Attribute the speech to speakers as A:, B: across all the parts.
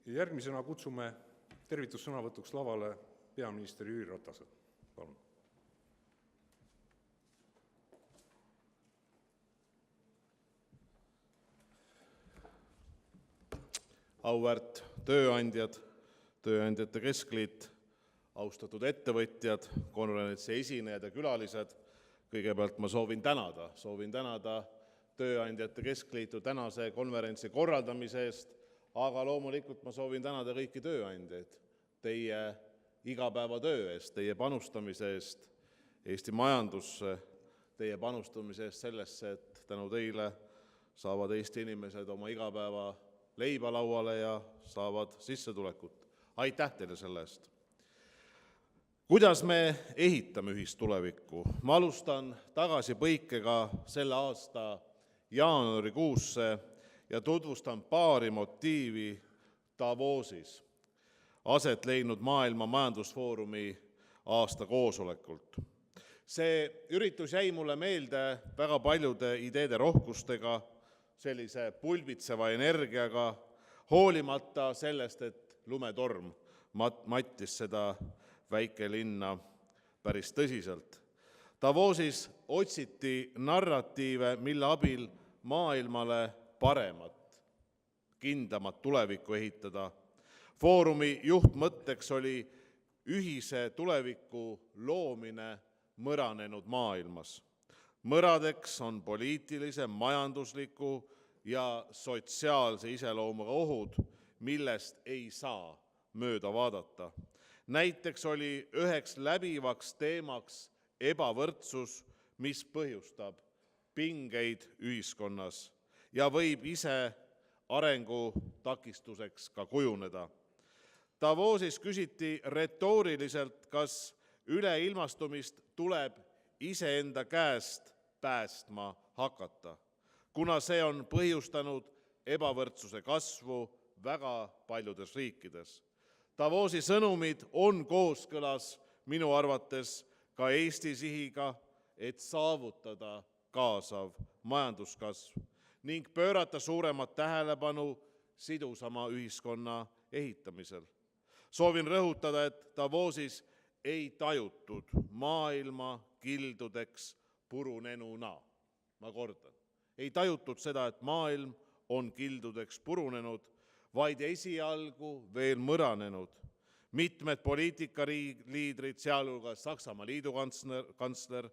A: Järgmisena kutsume tervitussõnavõtuks lavale peaminister Jüri Ratase. Palun.
B: Auväärt tööandjad, Tööandjate Keskliit, austatud ettevõtjad, konverentsi esinejad ja külalised, kõigepealt ma soovin tänada Tööandjate Keskliitu tänase konverentsi korraldamise eest, aga loomulikult ma soovin tänada kõiki tööandjaid teie igapäevatöö eest, teie panustamise eest Eesti majandusse, teie panustamise eest sellesse, et tänu teile saavad Eesti inimesed oma igapäeva leiba lauale ja saavad sissetulekut. Aitäh teile selle eest! Kuidas me ehitame ühist tulevikku? Ma alustan tagasipõikega selle aasta jaanuarikuusse ja tutvustan paari motiivi Davosis aset leidnud Maailma Majandusfoorumi aasta koosolekult. See üritus jäi mulle meelde väga paljude ideede rohkustega, sellise pulbitseva energiaga, hoolimata sellest, et lumetorm mattis seda väikelinna päris tõsiselt. Davosis otsiti narratiive, mille abil maailmale paremat, kindlamat tulevikku ehitada. Foorumi juhtmõtteks oli ühise tuleviku loomine mõranenud maailmas. Mõradeks on poliitilise, majandusliku ja sotsiaalse iseloomuga ohud, millest ei saa mööda vaadata. Näiteks oli üheks läbivaks teemaks ebavõrdsus, mis põhjustab pingeid ühiskonnas ja võib ise arengu takistuseks ka kujuneda. Davosis küsiti retooriliselt, kas üleilmastumist tuleb iseenda käest päästma hakata, kuna see on põhjustanud ebavõrdsuse kasvu väga paljudes riikides. Davosi sõnumid on kooskõlas minu arvates ka Eesti sihiga, et saavutada kaasav majanduskasv ning pöörata suuremat tähelepanu sidusama ühiskonna ehitamisel. Soovin rõhutada, et Davosis ei tajutud maailma kildudeks purunenuna. Ma kordan, ei tajutud seda, et maailm on kildudeks purunenud, vaid esialgu veel mõranenud. Mitmed poliitikaliidrid, sealhulgas Saksamaa liidukantsler,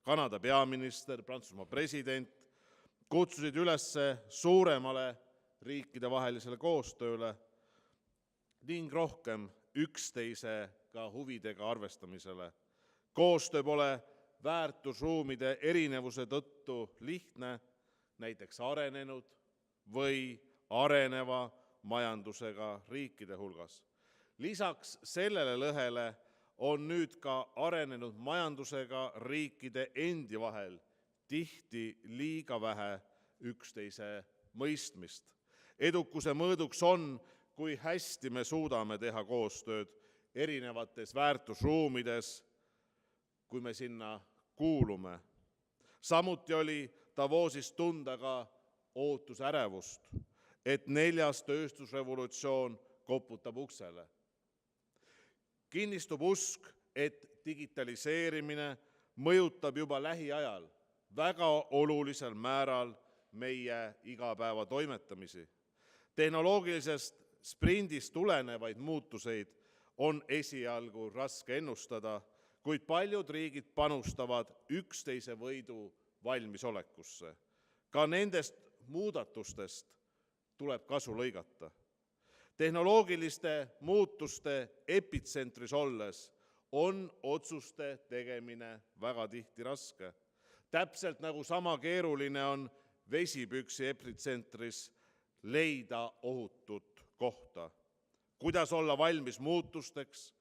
B: Kanada peaminister, Prantsusmaa president, kutsusid üles suuremale riikidevahelisele koostööle ning rohkem üksteisega huvidega arvestamisele. Koostöö pole väärtusruumide erinevuse tõttu lihtne, näiteks arenenud või areneva majandusega riikide hulgas. Lisaks sellele lõhele on nüüd ka arenenud majandusega riikide endi vahel tihti liiga vähe üksteise mõistmist. Edukuse mõõduks on, kui hästi me suudame teha koostööd erinevates väärtusruumides, kui me sinna kuulume. Samuti oli Davosis tunda ka ootusärevust, et 4. tööstusrevolutsioon koputab uksele. Kinnistub usk, et digitaliseerimine mõjutab juba lähiajal väga olulisel määral meie igapäeva toimetamisi. Tehnoloogilisest sprindist tulenevaid muutuseid on esialgu raske ennustada, kuid paljud riigid panustavad üksteise võidu valmisolekusse. Ka nendest muudatustest tuleb kasu lõigata. Tehnoloogiliste muutuste epitsentris olles on otsuste tegemine väga tihti raske. Täpselt nagu sama keeruline on vesipüksi epitsentris leida ohutut kohta. Kuidas olla valmis muutusteks,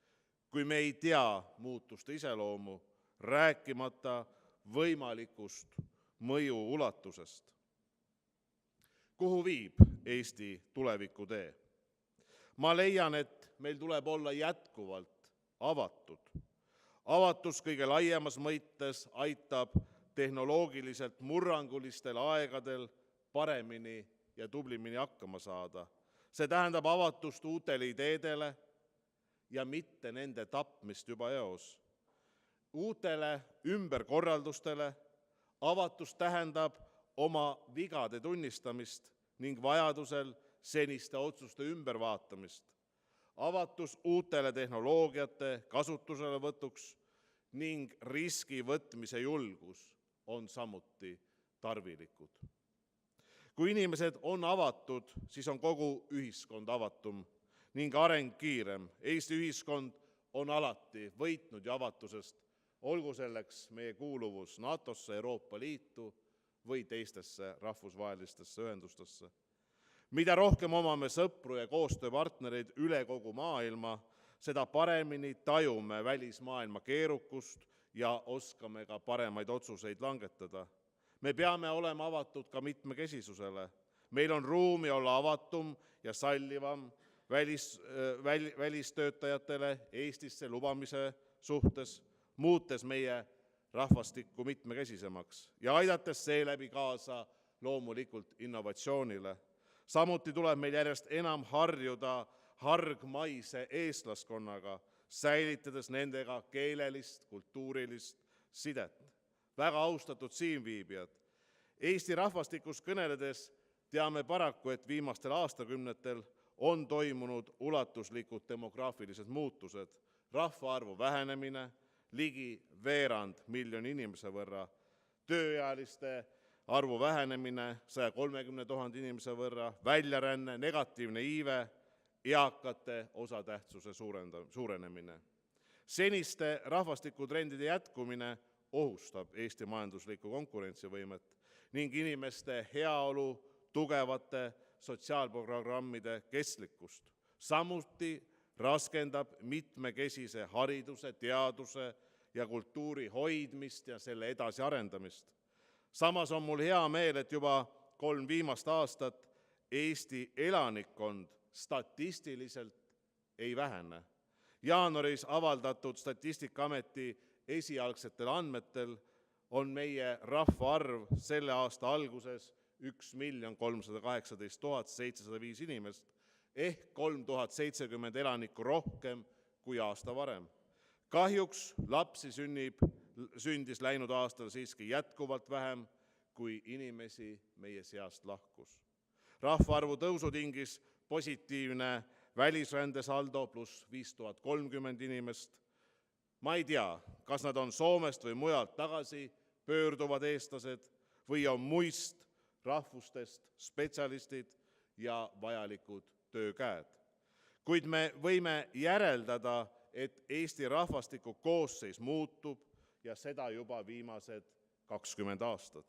B: kui me ei tea muutuste iseloomu, rääkimata võimalikust mõju ulatusest? Kuhu viib Eesti tulevikutee? Ma leian, et meil tuleb olla jätkuvalt avatud. Avatus kõige laiemas mõttes aitab tehnoloogiliselt murrangulistel aegadel paremini ja tublimini hakkama saada. See tähendab avatust uutele ideedele ja mitte nende tapmist juba eos. Uutele ümberkorraldustele avatus tähendab oma vigade tunnistamist ning vajadusel seniste otsuste ümbervaatamist. Avatus uutele tehnoloogiate kasutuselevõtuks ning riski võtmise julgus on samuti tarvilikud. Kui inimesed on avatud, siis on kogu ühiskond avatum ning areng kiirem. Eesti ühiskond on alati võitnud ju avatusest, olgu selleks meie kuuluvus NATO-sse, Euroopa Liitu või teistesse rahvusvahelistesse ühendustesse. Mida rohkem omame sõpru ja koostööpartnereid üle kogu maailma, seda paremini tajume välismaailma keerukust ja oskame ka paremaid otsuseid langetada. Me peame olema avatud ka mitmekesisusele. Meil on ruumi olla avatum ja sallivam välistöötajatele Eestisse lubamise suhtes, muutes meie rahvastikku mitmekesisemaks ja aidates seeläbi kaasa loomulikult innovatsioonile. Samuti tuleb meil järjest enam harjuda hargmaise eestlaskonnaga, säilitades nendega keelelist, kultuurilist sidet. Väga austatud siinviibijad, Eesti rahvastikust kõneledes teame paraku, et viimastel aastakümnetel on toimunud ulatuslikud demograafilised muutused, rahvaarvu vähenemine, ligi veerand miljoni inimese võrra, tööealiste arvu vähenemine 130 000 inimese võrra, väljaränne, negatiivne iive, eakate osatähtsuse suurenemine. Seniste rahvastikutrendide jätkumine ohustab Eesti majanduslikku konkurentsivõimet ning inimeste heaolu tugevate sotsiaalprogrammide kestlikkust. Samuti raskendab mitmekesise hariduse, teaduse ja kultuuri hoidmist ja selle edasiarendamist. Samas on mul hea meel, et juba 3 viimast aastat Eesti elanikkond statistiliselt ei vähene. Jaanuaris avaldatud Statistikaameti esialgsetel andmetel on meie rahvaarv selle aasta alguses 1 318 705 inimest ehk 3070 elanikku rohkem kui aasta varem. Kahjuks lapsi sündis läinud aastal siiski jätkuvalt vähem, kui inimesi meie seast lahkus. Rahvaarvu tõusu tingis positiivne välisrändesaldo pluss 5030 inimest. Ma ei tea, kas nad on Soomest või mujalt tagasi pöörduvad eestlased või on muist rahvustest spetsialistid ja vajalikud töökäed. Kuid me võime järeldada, et Eesti rahvastiku koosseis muutub ja seda juba viimased 20 aastat.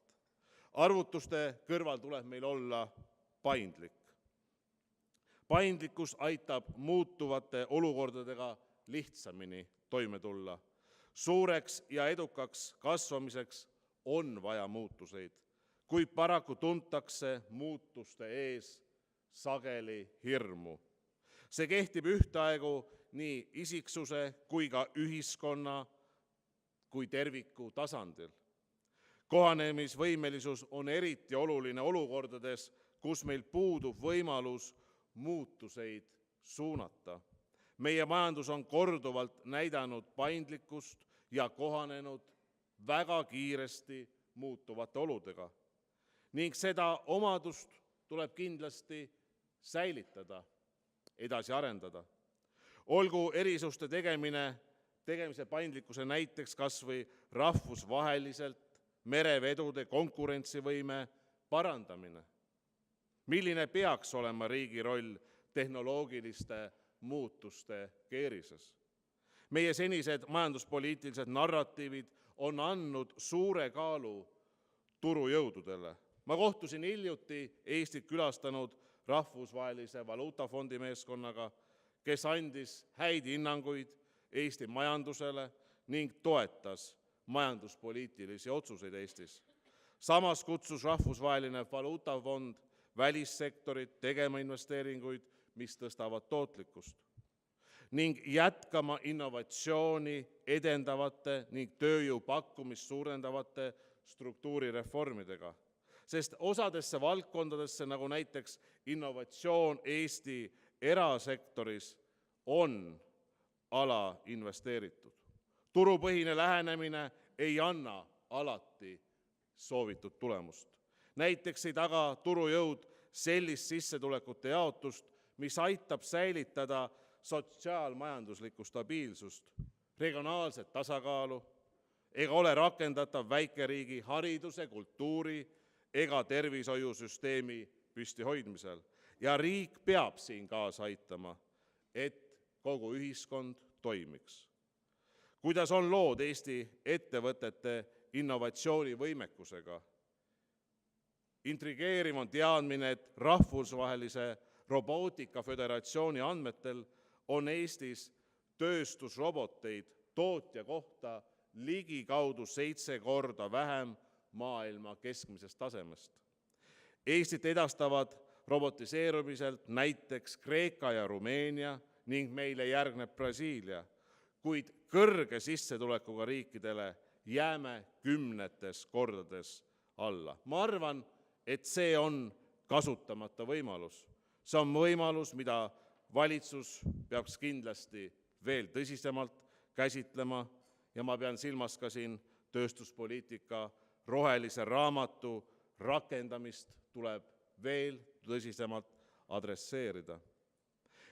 B: Arvutuste kõrval tuleb meil olla paindlik. Paindlikkus aitab muutuvate olukordadega lihtsamini toime tulla. Suureks ja edukaks kasvamiseks on vaja muutuseid, kuid paraku tuntakse muutuste ees sageli hirmu. See kehtib ühtaegu nii isiksuse kui ka ühiskonna kui terviku tasandil. Kohanemisvõimelisus on eriti oluline olukordades, kus meil puudub võimalus muutuseid suunata. Meie majandus on korduvalt näidanud paindlikkust ja kohanenud väga kiiresti muutuvate oludega. Ning seda omadust tuleb kindlasti säilitada, edasi arendada. Olgu erisuste tegemise paindlikkuse näiteks kas või rahvusvaheliselt merevedude konkurentsivõime parandamine. Milline peaks olema riigi roll tehnoloogiliste muutuste keerises? Meie senised majanduspoliitilised narratiivid on andnud suure kaalu turujõududele. Ma kohtusin hiljuti Eestit külastanud Rahvusvahelise Valuutafondi meeskonnaga, kes andis häid hinnanguid Eesti majandusele ning toetas majanduspoliitilisi otsuseid Eestis. Samas kutsus Rahvusvaheline Valuutafond välissektorit tegema investeeringuid, mis tõstavad tootlikkust ning jätkama innovatsiooni edendavate ning tööjõu pakkumist suurendavate struktuurireformidega. sest osadesse valdkondadesse, nagu näiteks innovatsioon Eesti erasektoris, on alainvesteeritud. Turupõhine lähenemine ei anna alati soovitud tulemust. Näiteks ei taga turujõud sellist sissetulekute jaotust, mis aitab säilitada sotsiaalmajanduslikku stabiilsust, regionaalset tasakaalu, ega ole rakendatav väikeriigi hariduse, kultuuri ega tervishoiusüsteemi püstihoidmisel. Ja riik peab siin kaasa aitama, et kogu ühiskond toimiks. Kuidas on lood Eesti ettevõtete innovatsioonivõimekusega? Intrigeeriv on teadmine, et Rahvusvahelise Robootika Föderatsiooni andmetel on Eestis tööstusroboteid tootja kohta ligikaudu 7 korda vähem maailma keskmisest tasemest. Eestit edastavad robotiseerumiselt näiteks Kreeka ja Rumeenia ning meile järgneb Brasiilia, kuid kõrge sissetulekuga riikidele jääme 10 kordades alla. Ma arvan, et see on kasutamata võimalus. See on võimalus, mida valitsus peaks kindlasti veel tõsisemalt käsitlema ja ma pean silmas ka siin tööstuspoliitika rohelise raamatu rakendamist tuleb veel tõsisemalt adresseerida.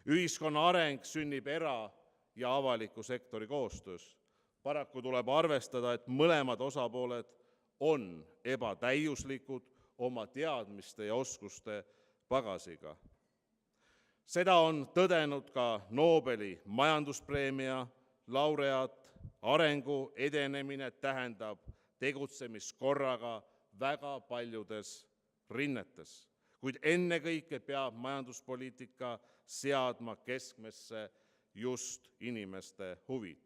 B: Ühiskonna areng sünnib era- ja avaliku sektori koostöös. Paraku tuleb arvestada, et mõlemad osapooled on ebatäiuslikud oma teadmiste ja oskuste pagasiga. Seda on tõdenud ka Nobeli majanduspreemia laureaat. Arengu edenemine tähendab tegutsemiskorraga väga paljudes rinnetes, kuid ennekõike peab majanduspoliitika seadma keskmesse just inimeste huvid.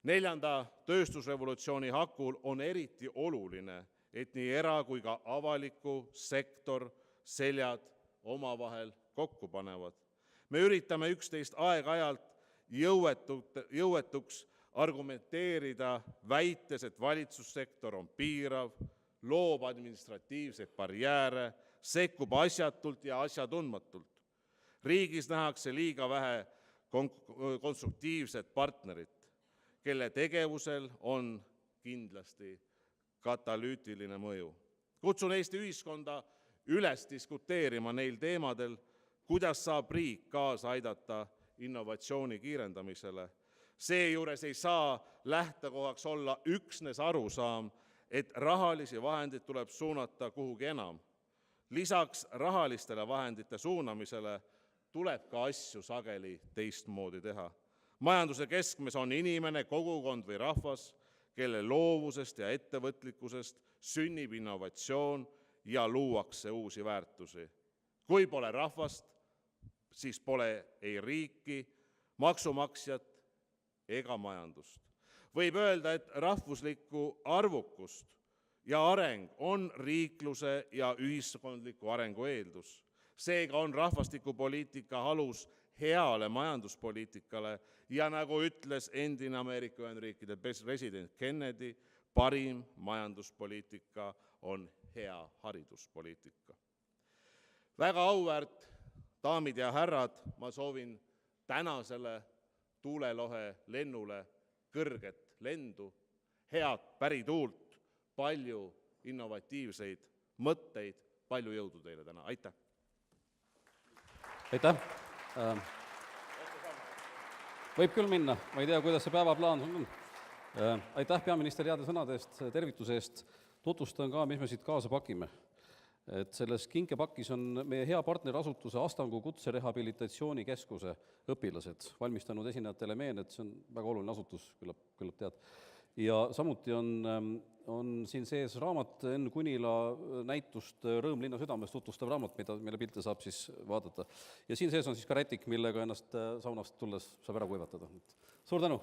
B: 4. tööstusrevolutsiooni hakul on eriti oluline, et nii era- kui ka avaliku sektor seljad omavahel kokku panevad. Me üritame üksteist aeg-ajalt jõuetuks argumenteerida, väites, et valitsussektor on piirav, loob administratiivseid barjääre, sekkub asjatult ja asjatundmatult. Riigis nähakse liiga vähe konstruktiivset partnerit, kelle tegevusel on kindlasti katalüütiline mõju. Kutsun Eesti ühiskonda üles diskuteerima neil teemadel, kuidas saab riik kaasa aidata innovatsiooni kiirendamisele. Seejuures ei saa lähtekohaks olla üksnes arusaam, et rahalisi vahendeid tuleb suunata kuhugi enam. Lisaks rahalistele vahendite suunamisele tuleb ka asju sageli teistmoodi teha. Majanduse keskmes on inimene, kogukond või rahvas, kelle loovusest ja ettevõtlikkusest sünnib innovatsioon ja luuakse uusi väärtusi. Kui pole rahvast, siis pole ei riiki, maksumaksjat ega majandust. Võib öelda, et rahvuslikku arvukust ja areng on riikluse ja ühiskondliku arengu eeldus. Seega on rahvastikupoliitika alus heale majanduspoliitikale ja nagu ütles endine Ameerika Ühendriikide president Kennedy, parim majanduspoliitika on hea hariduspoliitika. Väga auväärt daamid ja härrad, ma soovin tänasele tuulelohe lennule kõrget lendu, head pärituult, palju innovatiivseid mõtteid, palju jõudu teile täna, aitäh!
C: Aitäh! Võib küll minna, ma ei tea, kuidas see päevaplaan on. Aitäh peaminister heade sõnade eest, tervituse eest. Tutvustan ka, mis me siit kaasa pakime. Et selles kinkepakis on meie hea partnerasutuse Astangu kutserehabilitatsiooni keskuse õpilased valmistanud esinejatele meen, et see on väga oluline asutus, küllap tead. Ja samuti on siin sees raamat Enn Kunila näitust Rõõm linna südames tutvustav raamat, mille pilte saab siis vaadata. Ja siin sees on siis ka rätik, millega ennast saunast tulles saab ära kuivatada. Suur tänu!